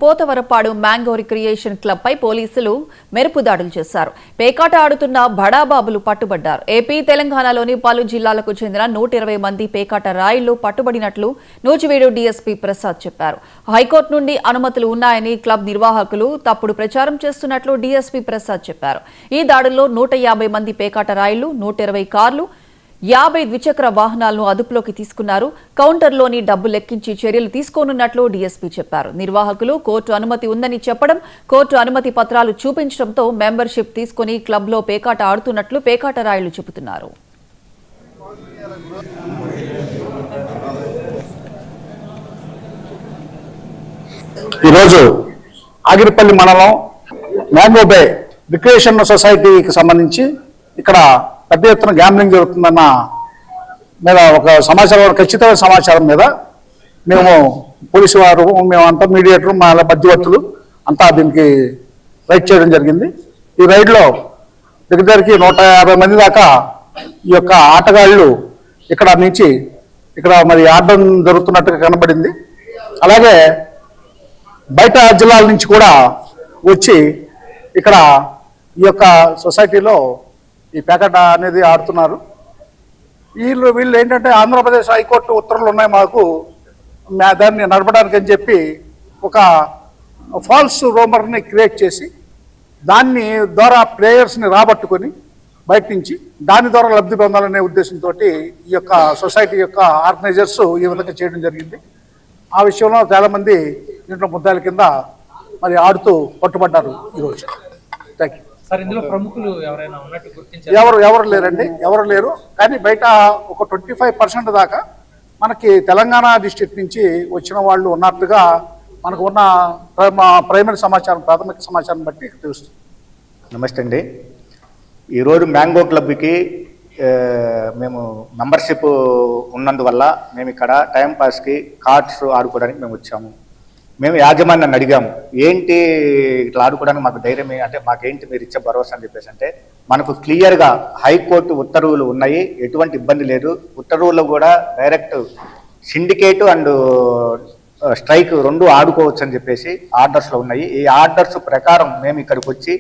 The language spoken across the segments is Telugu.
పోతవరపాడు మ్యాంగో రిక్రియేషన్ క్లబ్ పై పోలీసులు మెరుపు దాడులు చేశారు. పేకాట ఆడుతున్న బడాబాబులు పట్టుబడ్డారు. ఏపీ, తెలంగాణలోని పలు జిల్లాలకు చెందిన 120 మంది పేకాట రాయిళ్లు పట్టుబడినట్లు నూజివీడు డీఎస్పీ ప్రసాద్ చెప్పారు. హైకోర్టు నుండి అనుమతులు ఉన్నాయని క్లబ్ నిర్వాహకులు తప్పుడు ప్రచారం చేస్తున్నట్లు డీఎస్పీ ప్రసాద్ చెప్పారు. ఈ దాడుల్లో 150 మంది పేకాట రాయిళ్లు, 120 కార్లు, 50 ద్విచక్ర వాహనాలను అదుపులోకి తీసుకున్నారు. కౌంటర్లోని డబ్బు లెక్కించి చర్యలు తీసుకోనున్నట్లు డీఎస్పీ చెప్పారు. నిర్వాహకులు కోర్టు అనుమతి ఉందని చెప్పడం, కోర్టు అనుమతి పత్రాలు చూపించడంతో మెంబర్షిప్ తీసుకుని క్లబ్లో పేకాట ఆడుతున్నట్లు పేకాట రాయుళ్లు చెబుతున్నారు. ఈరోజు ఆగిరిపల్లి మండలం మ్యాంగో బే రిక్రియేషన్ సొసైటీకి సంబంధించి ఇక్కడ పెద్ద ఎత్తున గ్యాంబ్లింగ్ జరుగుతుందన్న మీద ఒక సమాచారం, ఖచ్చితమైన సమాచారం మీద మేము పోలీసు వారు, మేమంతా మీడియేటర్, మా మధ్యవర్తులు అంతా దీనికి రైడ్ చేయడం జరిగింది. ఈ రైడ్లో దగ్గరికి 150 మంది దాకా ఈ యొక్క ఆటగాళ్ళు ఇక్కడ నుంచి ఇక్కడ మరి ఆడడం జరుగుతున్నట్టుగా కనబడింది. అలాగే బయట జిల్లాల నుంచి కూడా వచ్చి ఇక్కడ ఈ యొక్క సొసైటీలో ఈ పేకాట అనేది ఆడుతున్నారు. వీళ్ళు ఏంటంటే ఆంధ్రప్రదేశ్ హైకోర్టు ఉత్తర్వులు ఉన్నాయి మాకు దాన్ని నడపడానికి అని చెప్పి ఒక ఫాల్స్ రూమర్ని క్రియేట్ చేసి దాన్ని ద్వారా ప్లేయర్స్ని రాబట్టుకొని బయట నుంచి దాని ద్వారా లబ్ధి పొందాలనే ఉద్దేశంతో ఈ యొక్క సొసైటీ యొక్క ఆర్గనైజర్స్ ఈ విధంగా చేయడం జరిగింది. ఆ విషయంలో చాలామంది దీంట్లో ముద్దాయిల కింద మరి ఆడుతూ పట్టుబడ్డారు ఈరోజు. Thank you. ఎవరు లేరండి, ఎవరు లేరు. కానీ బయట ఒక 25% దాకా మనకి తెలంగాణ డిస్ట్రిక్ట్ నుంచి వచ్చిన వాళ్ళు ఉన్నట్టుగా మనకు ఉన్న ప్రైమరీ సమాచారం, ప్రాథమిక సమాచారం బట్టి తెలుస్తుంది. నమస్తే అండి. ఈరోజు మ్యాంగో క్లబ్కి మేము మెంబర్షిప్ ఉన్నందువల్ల మేము ఇక్కడ టైంపాస్కి కార్డ్స్ ఆడుకోవడానికి మేము వచ్చాము. మేము యాజమాన్యాన్ని అడిగాము, ఏంటి ఇట్లా ఆడుకోవడానికి మాకు ధైర్యం అంటే మాకేంటి మీరు ఇచ్చే భరోసా అని చెప్పేసి అంటే, మనకు క్లియర్గా హైకోర్టు ఉత్తర్వులు ఉన్నాయి, ఎటువంటి ఇబ్బంది లేదు. ఉత్తర్వులు కూడా డైరెక్ట్ సిండికేట్ అండ్ స్ట్రైక్ 2 ఆడుకోవచ్చు అని చెప్పేసి ఆర్డర్స్లో ఉన్నాయి. ఈ ఆర్డర్స్ ప్రకారం మేము ఇక్కడికి వచ్చి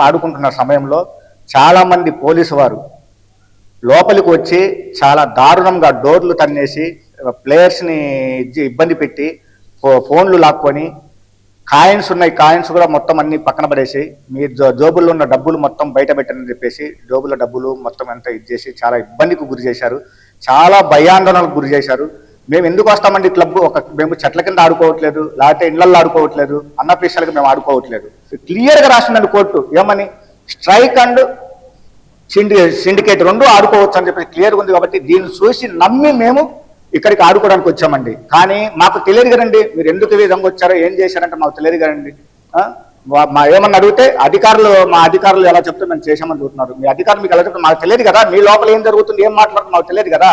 ఆడుకుంటున్న సమయంలో చాలామంది పోలీసు వారు లోపలికి వచ్చి చాలా దారుణంగా డోర్లు తన్నేసి ప్లేయర్స్ని ఇబ్బంది పెట్టి ఫోన్లు లాక్కొని, కాయిన్స్ ఉన్నాయి, కాయిన్స్ కూడా మొత్తం అన్ని పక్కన పడేసి మీరు జోబుల్లో ఉన్న డబ్బులు మొత్తం బయట పెట్టని చెప్పేసి జోబుల డబ్బులు మొత్తం అంతా ఇచ్చేసి చాలా ఇబ్బందికి గురి చేశారు, చాలా భయాందోళనకు గురి చేశారు. మేము ఎందుకు వస్తామండి క్లబ్? మేము చెట్ల కింద ఆడుకోవట్లేదు, లేకపోతే ఇళ్లలో ఆడుకోవట్లేదు, అన్నప్రీషాలకు మేము ఆడుకోవట్లేదు. క్లియర్గా రాసిందండి కోర్టు, ఏమని స్ట్రైక్ అండ్ సిండికేట్ 2 ఆడుకోవచ్చు అని చెప్పేసి క్లియర్గా ఉంది. కాబట్టి దీన్ని చూసి నమ్మి మేము ఇక్కడికి ఆడుకోవడానికి వచ్చామండి. కానీ మాకు తెలియదు కదండి మీరు ఎందుకు ఈ విధంగా వచ్చారో, ఏం చేశారంటే మాకు తెలియదు కదండి. మా ఏమన్నా అడిగితే మా అధికారులు ఎలా చెప్తే మేము చేశామని చూస్తున్నారు. మీ అధికారులు మీకు ఎలా చెప్తే మాకు తెలియదు కదా, మీ లోపల ఏం జరుగుతుంది, ఏం మాట్లాడుతుంది మాకు తెలియదు కదా.